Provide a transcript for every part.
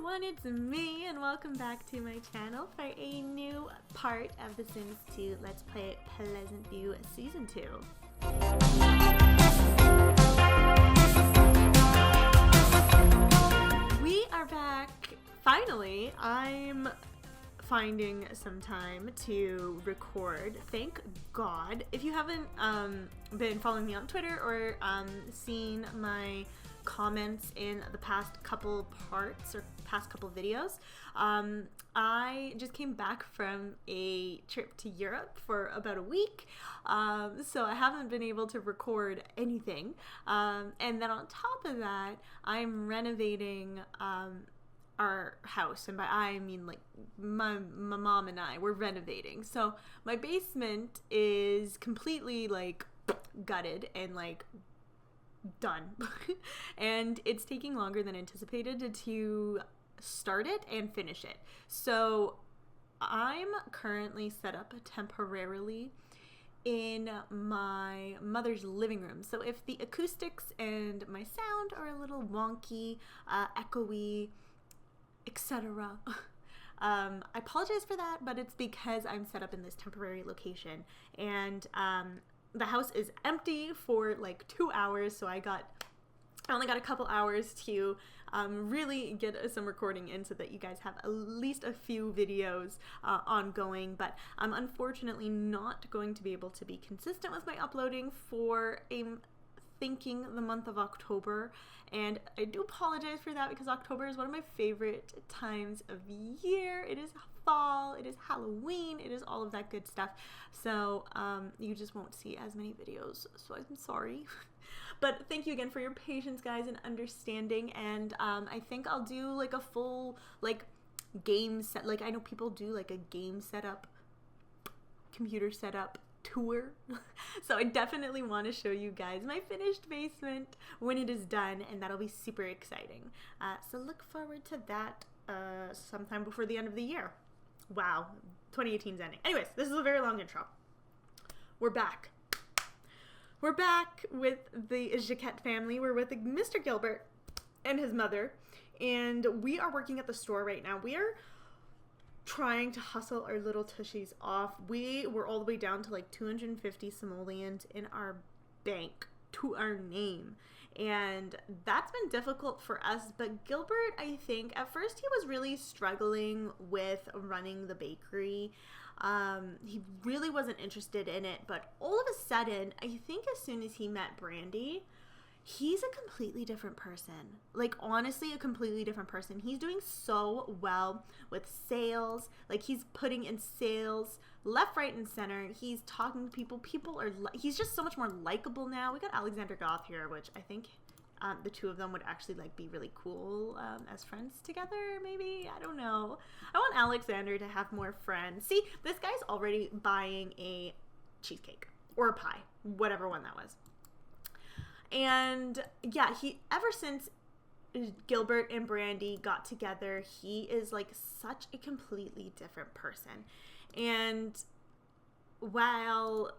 everyone, it's me and welcome back to my channel for a new part of The Sims 2 Let's Play Pleasantview Season 2. We are back, finally. I'm finding some time to record, thank God. If you haven't been following me on Twitter or seen my comments in the past couple parts or past couple videos, I just came back from a trip to Europe for about a week, so I haven't been able to record anything, and then on top of that I'm renovating our house, and by I mean like my mom and I, we're renovating. So my basement is completely like gutted and like done and it's taking longer than anticipated to start it and finish it. So I'm currently set up temporarily in my mother's living room. So if the acoustics and my sound are a little wonky, echoey, etc., I apologize for that, but it's because I'm set up in this temporary location, and the house is empty for like 2 hours, so I only got a couple hours to really get some recording in so that you guys have at least a few videos ongoing, but I'm unfortunately not going to be able to be consistent with my uploading for thinking the month of October, and I do apologize for that because October is one of my favorite times of year. It is fall, it is Halloween, it is all of that good stuff, so you just won't see as many videos, so I'm sorry. But thank you again for your patience, guys, and understanding, and I think I'll do like a full like game set, like I know people do like a game setup, computer setup tour. So I definitely want to show you guys my finished basement when it is done, and that'll be super exciting. So look forward to that sometime before the end of the year. Wow, 2018's ending. Anyways, this is a very long intro. We're back. We're back with the Jacquet family. We're with Mr. Gilbert and his mother, and we are working at the store right now. We are trying to hustle our little tushies off. We were all the way down to like 250 simoleons in our bank to our name, and that's been difficult for us. But Gilbert, I think at first he was really struggling with running the bakery. He really wasn't interested in it, but all of a sudden, I think as soon as he met Brandy, he's a completely different person. Like, honestly, a completely different person. He's doing so well with sales. Like, he's putting in sales left, right, and center. He's talking to people. He's just so much more likable now. We got Alexander Goth here, which I think the two of them would actually like be really cool as friends together, maybe. I don't know. I want Alexander to have more friends. See, this guy's already buying a cheesecake or a pie, whatever one that was. And yeah, ever since Gilbert and Brandy got together, he is like such a completely different person. And while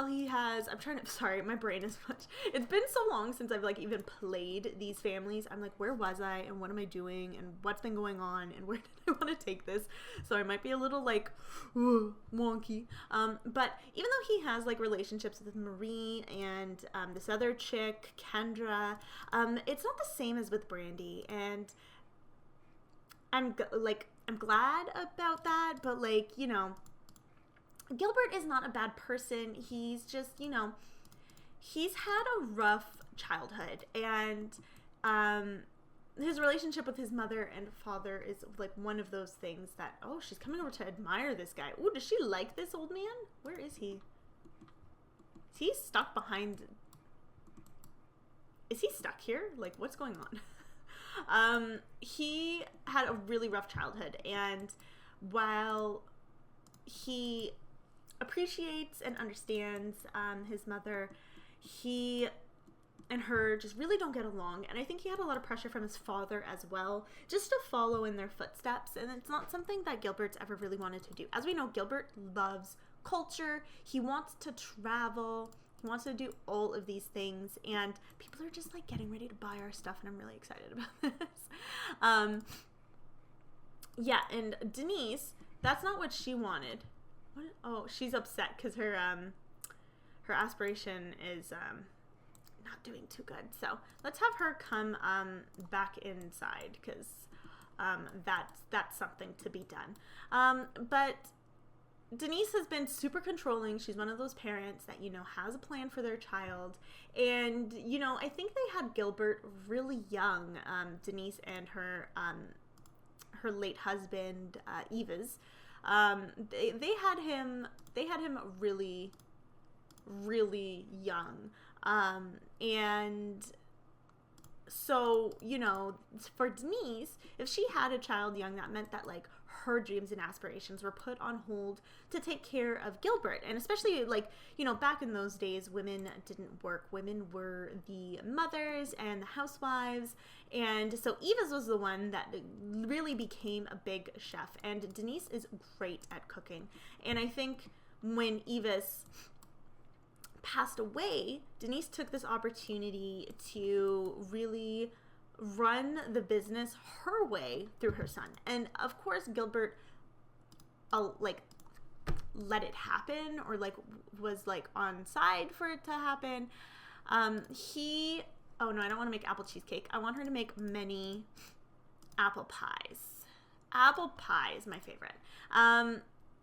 he has, sorry, my brain is much, it's been so long since I've like even played these families. I'm like, where was I and what am I doing and what's been going on and where did I want to take this? So I might be a little like wonky. But even though he has like relationships with Marie and this other chick, Kendra, it's not the same as with Brandy, and I'm glad about that, but like, you know, Gilbert is not a bad person. He's just, you know, he's had a rough childhood, and his relationship with his mother and father is like one of those things that, oh, she's coming over to admire this guy. Oh, does she like this old man? Where is he? Is he stuck behind? Is he stuck here? Like, what's going on? He had a really rough childhood, and while he appreciates and understands his mother, he and her just really don't get along, and I think he had a lot of pressure from his father as well, just to follow in their footsteps, and it's not something that Gilbert's ever really wanted to do. As we know, Gilbert loves culture. He wants to travel. He wants to do all of these things, and people are just like getting ready to buy our stuff, and I'm really excited about this. Yeah, and Denise, that's not what she wanted. What? Oh, she's upset because her aspiration is not doing too good. So let's have her come back inside, because that's something to be done. But Denise has been super controlling. She's one of those parents that, you know, has a plan for their child. And, you know, I think they had Gilbert really young, Denise and her late husband, Eva's. They had him really, really young. And so, you know, for Denise, if she had a child young, that meant that, like, her dreams and aspirations were put on hold to take care of Gilbert. And especially, like, you know, back in those days, women didn't work. Women were the mothers and the housewives. And so Eva's was the one that really became a big chef. And Denise is great at cooking. And I think when Eva's passed away, Denise took this opportunity to really run the business her way through her son. And of course, Gilbert like let it happen, or like was like on side for it to happen. Oh no, I don't want to make apple cheesecake. I want her to make many apple pies. Apple pie is my favorite.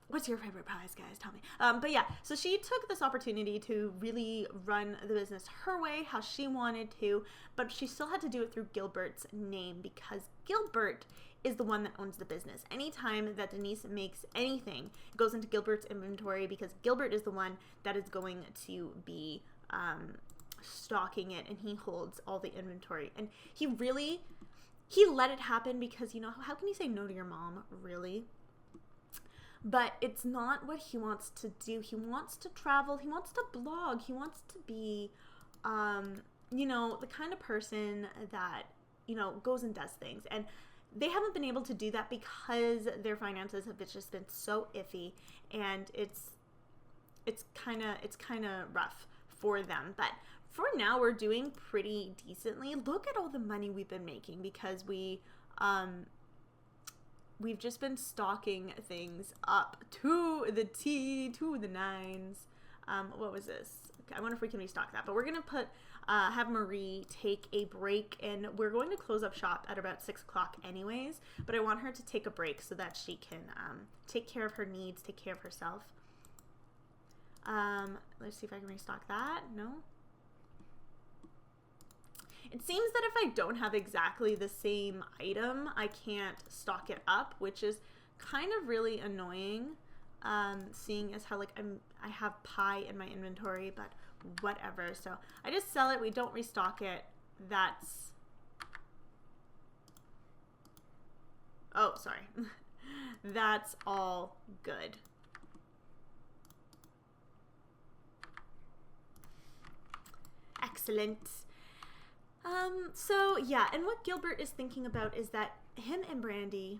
What's your favorite pies, guys? Tell me. But yeah, so she took this opportunity to really run the business her way, how she wanted to, but she still had to do it through Gilbert's name, because Gilbert is the one that owns the business. Anytime that Denise makes anything, it goes into Gilbert's inventory, because Gilbert is the one that is going to be stocking it, and he holds all the inventory. And he let it happen, because, you know, how can you say no to your mom, really? But it's not what he wants to do. He wants to travel. He wants to blog. He wants to be, you know, the kind of person that, you know, goes and does things. And they haven't been able to do that because their finances have just been so iffy, and it's kind of rough for them. But for now, we're doing pretty decently. Look at all the money we've been making, because we've just been stocking things up to the T, to the nines. What was this? Okay, I wonder if we can restock that. But we're going to have Marie take a break, and we're going to close up shop at about 6 o'clock anyways. But I want her to take a break so that she can take care of her needs, take care of herself. Let's see if I can restock that. No? It seems that if I don't have exactly the same item, I can't stock it up, which is kind of really annoying, seeing as how, like, I have pie in my inventory, but whatever. So I just sell it. We don't restock it. Oh, sorry. That's all good. Excellent. So yeah, and what Gilbert is thinking about is that him and Brandy,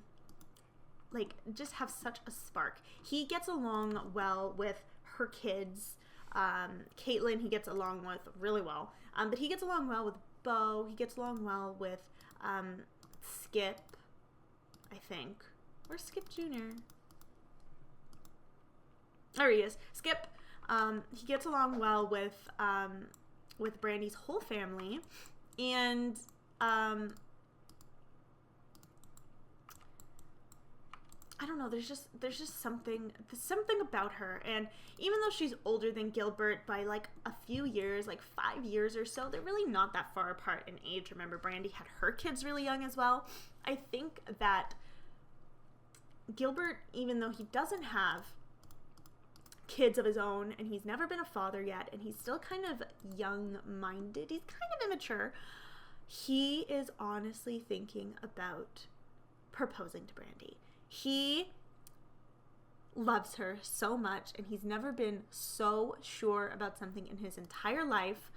like, just have such a spark. He gets along well with her kids. Caitlin, he gets along with really well. But he gets along well with Bo. He gets along well with Skip, I think. Where's Skip Jr.? There he is. Skip. He gets along well with Brandy's whole family. And I don't know, there's just something about her. And even though she's older than Gilbert by like a few years, like 5 years or so, they're really not that far apart in age. Remember, Brandy had her kids really young as well. I think that Gilbert, even though he doesn't have kids of his own, and he's never been a father yet, and he's still kind of young-minded, he's kind of immature, he is honestly thinking about proposing to Brandy. He loves her so much, and he's never been so sure about something in his entire life,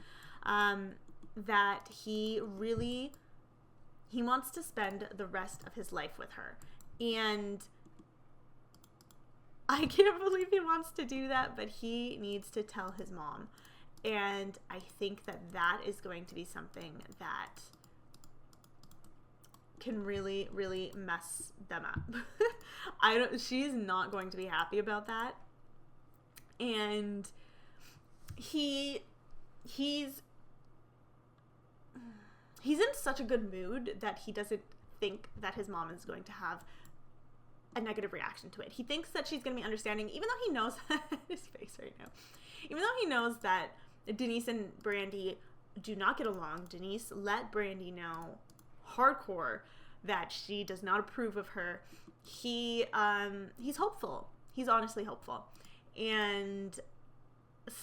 that he wants to spend the rest of his life with her. And I can't believe he wants to do that, but he needs to tell his mom. And I think that is going to be something that can really, really mess them up. She's not going to be happy about that. And he's in such a good mood that he doesn't think that his mom is going to have a negative reaction to it. He thinks that she's going to be understanding, even though he knows his face right now. Even though he knows that Denise and Brandy do not get along. Denise let Brandy know hardcore that she does not approve of her. He's hopeful. He's honestly hopeful. And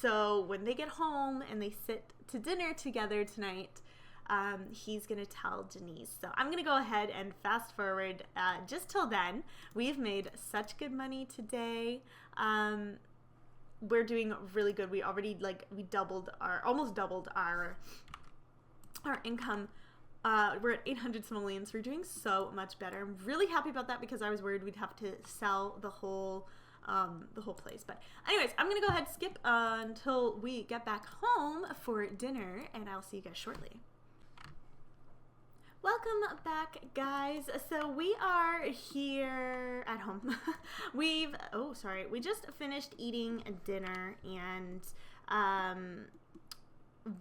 so when they get home and they sit to dinner together tonight, he's going to tell Denise. So I'm going to go ahead and fast forward just till then. We've made such good money today. We're doing really good. We already almost doubled our income. We're at 800 simoleons. We're doing so much better. I'm really happy about that because I was worried we'd have to sell the whole place. But anyways, I'm gonna go ahead and skip until we get back home for dinner, and I'll see you guys shortly. Welcome back, guys. So we are here at home. We just finished eating dinner, and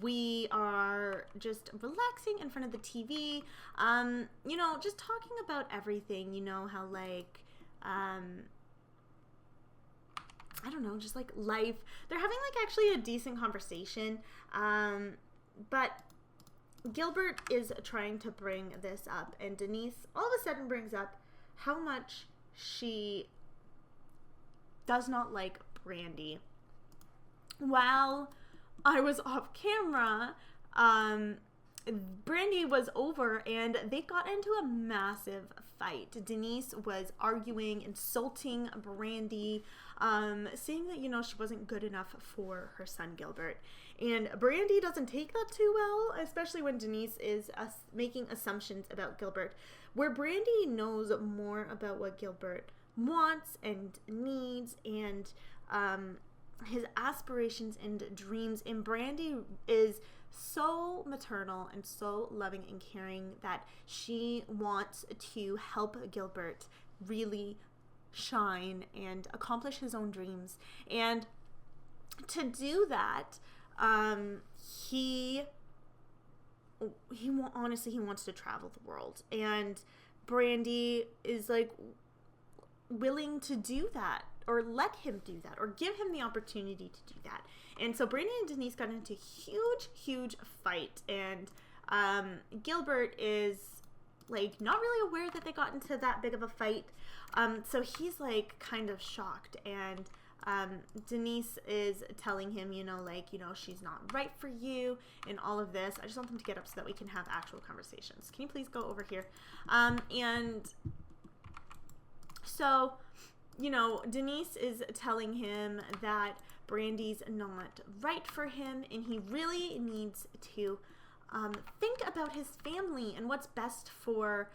we are just relaxing in front of the TV, just talking about everything, how I don't know, just like life. They're having actually a decent conversation, but Gilbert is trying to bring this up, and Denise all of a sudden brings up how much she does not like Brandy. While I was off camera, Brandy was over and they got into a massive fight. Denise was arguing, insulting Brandy, saying that, she wasn't good enough for her son Gilbert. And Brandy doesn't take that too well, especially when Denise is making assumptions about Gilbert, where Brandy knows more about what Gilbert wants and needs and his aspirations and dreams. And Brandy is so maternal and so loving and caring that she wants to help Gilbert really shine and accomplish his own dreams. And to do that, he wants to travel the world, and Brandy is willing to do that, or let him do that, or give him the opportunity to do that. And so Brandy and Denise got into huge fight, and Gilbert is not really aware that they got into that big of a fight. So he's kind of shocked, and Denise is telling him, she's not right for you and all of this. I just want them to get up so that we can have actual conversations. Can you please go over here? And so, Denise is telling him that Brandy's not right for him, and he really needs to think about his family and what's best for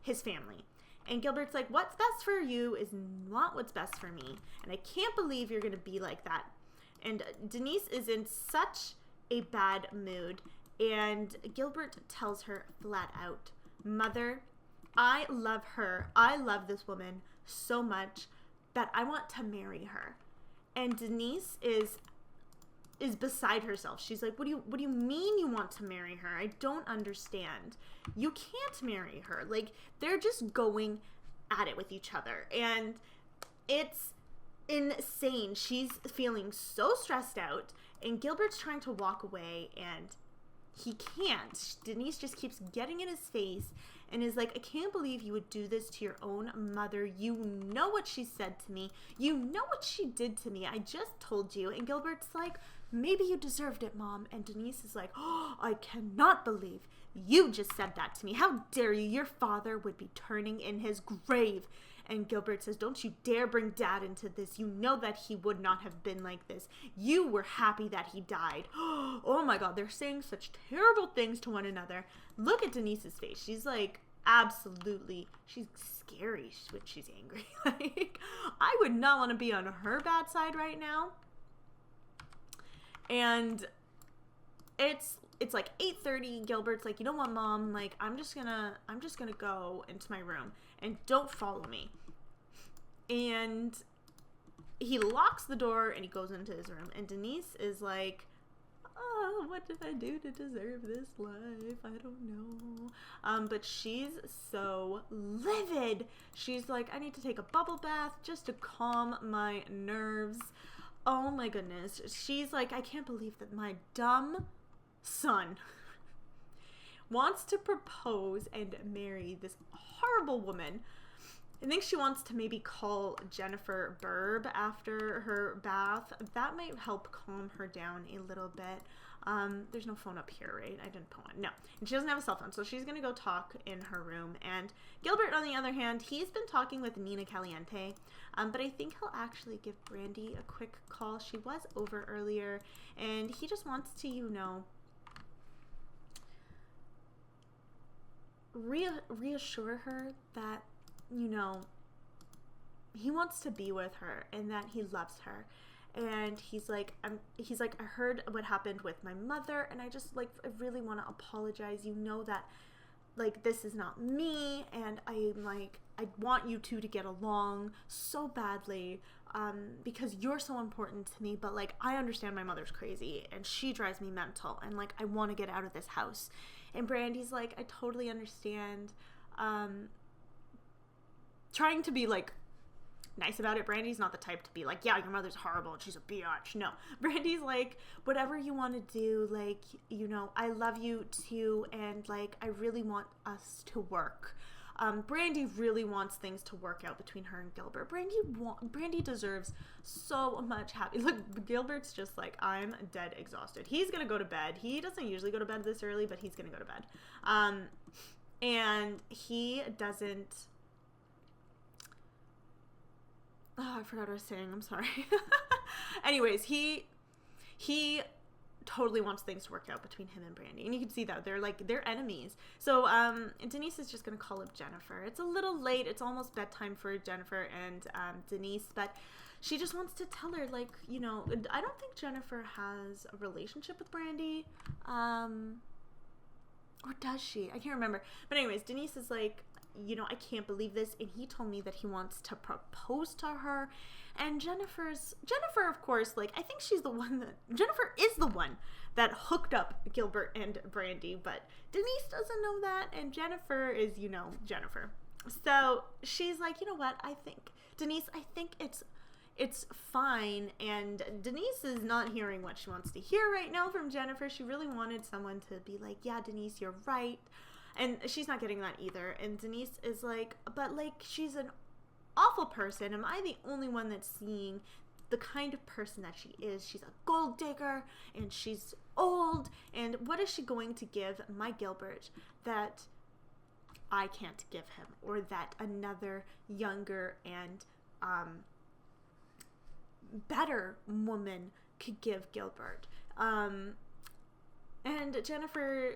his family. And Gilbert's like, what's best for you is not what's best for me, and I can't believe you're going to be like that. And Denise is in such a bad mood, and Gilbert tells her flat out, Mother, I love her. I love this woman so much that I want to marry her. And Denise is beside herself. She's like, what do you mean you want to marry her? I don't understand. You can't marry her. They're just going at it with each other, and it's insane. She's feeling so stressed out, and Gilbert's trying to walk away, and he can't. Denise just keeps getting in his face and is like, I can't believe you would do this to your own mother. You know what she said to me. You know what she did to me. I just told you. And Gilbert's like, maybe you deserved it, Mom. And Denise is like, oh, I cannot believe you just said that to me. How dare you? Your father would be turning in his grave. And Gilbert says, don't you dare bring Dad into this. You know that he would not have been like this. You were happy that he died. Oh my God, they're saying such terrible things to one another. Look at Denise's face. She's she's scary when she's angry. I would not want to be on her bad side right now. And it's like 8:30. Gilbert's like, you know what, Mom? Like, I'm just gonna go into my room and don't follow me. And he locks the door and he goes into his room. And Denise is like, oh, what did I do to deserve this life? I don't know. But she's so livid. She's like, I need to take a bubble bath just to calm my nerves. Oh my goodness. She's like, I can't believe that my dumb son wants to propose and marry this horrible woman. I think she wants to maybe call Jennifer Burb after her bath. That might help calm her down a little bit. There's no phone up here, right? I didn't put one. No. And she doesn't have a cell phone, so she's going to go talk in her room. And Gilbert, on the other hand, he's been talking with Nina Caliente, but I think he'll actually give Brandy a quick call. She was over earlier, and he just wants to, you know, reassure her that, you know, he wants to be with her and that he loves her. And he's like, I heard what happened with my mother, and I just, like, I really want to apologize. You know that, like, this is not me, and I want you two to get along so badly, because you're so important to me, but, like, I understand my mother's crazy, and she drives me mental, and, like, I want to get out of this house. And Brandy's like, I totally understand, trying to be, like, nice about it. Brandy's not the type to be like, yeah, your mother's horrible and she's a biatch. No. Brandy's like, whatever you want to do, like, you know, I love you too, and, like, I really want us to work. Brandy really wants things to work out between her and Gilbert. Brandy deserves so much happiness. Look, Gilbert's just like, I'm dead exhausted. He's gonna go to bed. He doesn't usually go to bed this early, but he's gonna go to bed. And he doesn't... Oh, I forgot what I was saying. I'm sorry. Anyways, he totally wants things to work out between him and Brandy. And you can see that they're enemies. So Denise is just going to call up Jennifer. It's a little late. It's almost bedtime for Jennifer and Denise. But she just wants to tell her, like, you know, I don't think Jennifer has a relationship with Brandy. Or does she? I can't remember. But anyways, Denise is like, you know, I can't believe this, and he told me that he wants to propose to her. And Jennifer, of course, like, I think Jennifer is the one that hooked up Gilbert and Brandy, but Denise doesn't know that, and Jennifer is, you know, Jennifer. So she's like, you know what, Denise, I think it's fine. And Denise is not hearing what she wants to hear right now from Jennifer. She really wanted someone to be like, yeah, Denise, you're right. And she's not getting that either. And Denise is like, but, like, she's an awful person. Am I the only one that's seeing the kind of person that she is? She's a gold digger, and she's old. And what is she going to give my Gilbert that I can't give him, or that another younger and better woman could give Gilbert? And Jennifer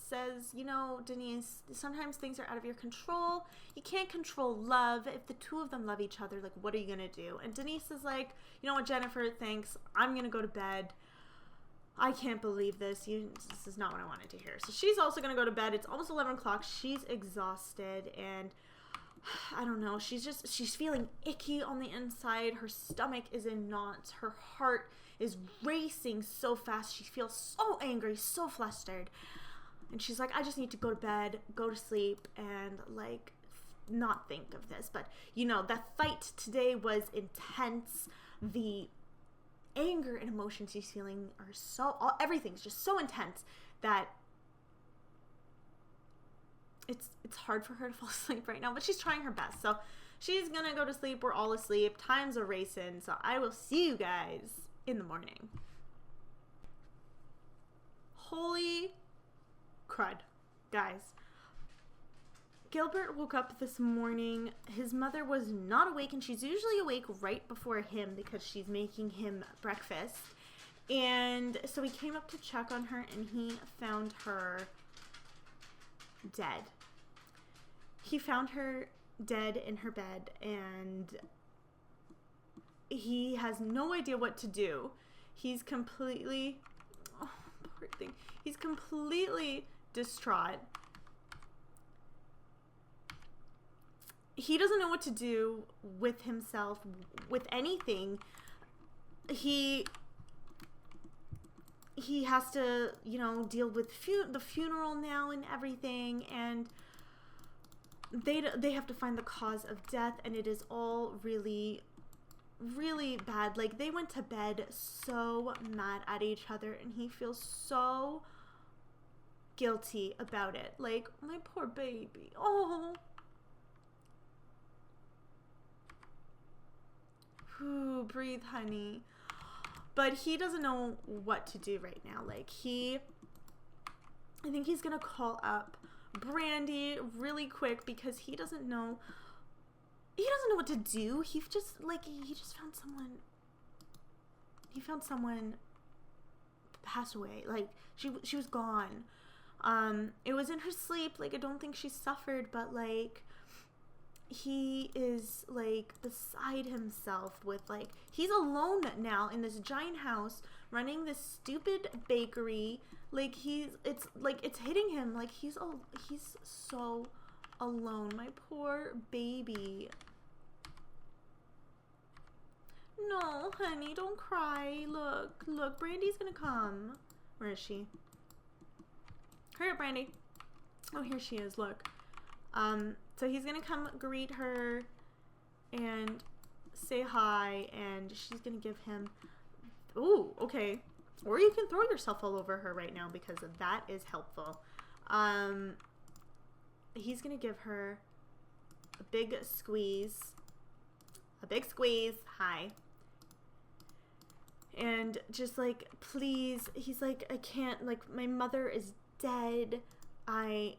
says, you know, Denise, sometimes things are out of your control. You can't control love. If the two of them love each other, like, what are you going to do? And Denise is like, you know what, Jennifer, thanks. I'm going to go to bed. I can't believe this. This is not what I wanted to hear. So she's also going to go to bed. It's almost 11 o'clock. She's exhausted, and I don't know. She's feeling icky on the inside. Her stomach is in knots. Her heart is racing so fast. She feels so angry, so flustered. And she's like, I just need to go to bed, go to sleep, and, like, not think of this. But, you know, that fight today was intense. The anger and emotions she's feeling are everything's just so intense that it's hard for her to fall asleep right now, but she's trying her best. So she's gonna go to sleep. We're all asleep. Time's a racing. So I will see you guys in the morning. Holy crud, guys. Gilbert woke up this morning. His mother was not awake, and she's usually awake right before him because she's making him breakfast. And so he came up to check on her, and he found her dead. He found her dead in her bed, and he has no idea what to do. He's completely, oh, poor thing. He's completely distraught. He doesn't know what to do with himself, with anything. He has to, you know, deal with the funeral now and everything, and they have to find the cause of death, and it is all really, really bad. Like, they went to bed so mad at each other, and he feels so guilty about it. Like, my poor baby. Oh. Ooh, breathe, honey. But he doesn't know what to do right now. Like, I think he's gonna call up Brandy really quick because he doesn't know what to do. He just found someone. He found someone passed away. Like, she was gone. It was in her sleep. Like, I don't think she suffered, but like, he is like beside himself with, like, he's alone now in this giant house running this stupid bakery. Like, it's hitting him. Like, he's so alone. My poor baby. No, honey, don't cry. Look, Brandy's gonna come. Where is she? Hurry up, Brandy. Oh, here she is. Look. So he's gonna come greet her and say hi, and she's gonna give him, ooh, okay. Or you can throw yourself all over her right now because that is helpful. He's gonna give her a big squeeze. Hi. And just like, please, he's like, I can't, like, my mother is dead. I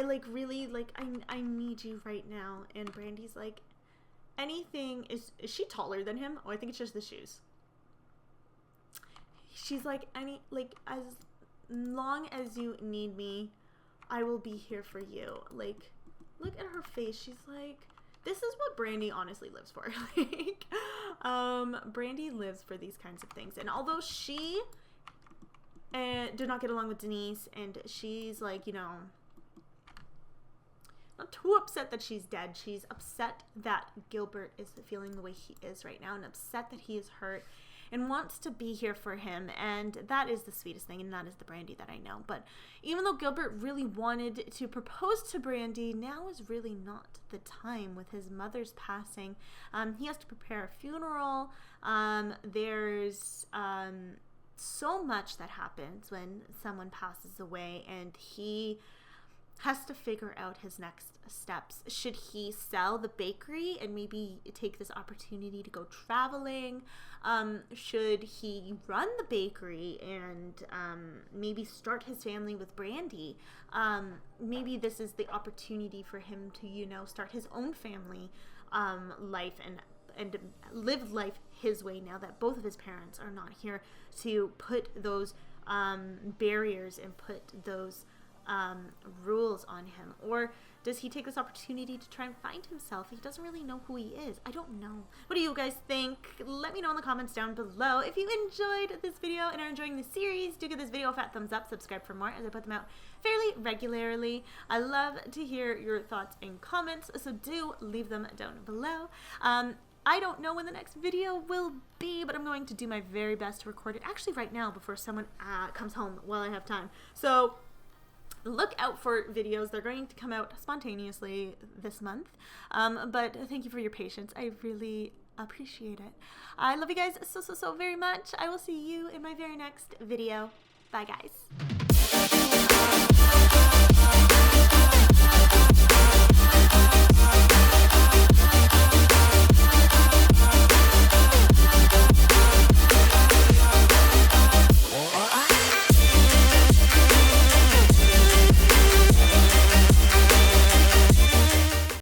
like, really, like, I need you right now. And Brandy's like, anything. Is she taller than him? Oh, I think it's just the shoes. She's like, as long as you need me, I will be here for you. Like, look at her face. She's like, this is what Brandy honestly lives for. Like, Brandy lives for these kinds of things. And although she did not get along with Denise, and she's like, you know, not too upset that she's dead. She's upset that Gilbert is feeling the way he is right now, and upset that he is hurt and wants to be here for him. And that is the sweetest thing, and that is the Brandy that I know. But even though Gilbert really wanted to propose to Brandy, now is really not the time with his mother's passing. He has to prepare a funeral. There's so much that happens when someone passes away, and he has to figure out his next steps. Should he sell the bakery and maybe take this opportunity to go traveling? Should he run the bakery and maybe start his family with Brandy? Maybe this is the opportunity for him to, you know, start his own family life and live life his way now that both of his parents are not here, to put those barriers and put those rules on him. Or does he take this opportunity to try and find himself? He doesn't really know who he is. I don't know. What do you guys think? Let me know in the comments down below. If you enjoyed this video and are enjoying the series, do give this video a fat thumbs up, subscribe for more as I put them out fairly regularly. I love to hear your thoughts and comments, so do leave them down below. I don't know when the next video will be, but I'm going to do my very best to record it actually right now before someone comes home while I have time. So look out for videos. They're going to come out spontaneously this month. But thank you for your patience. I really appreciate it. I love you guys so very much. I will see you in my very next video. Bye, guys.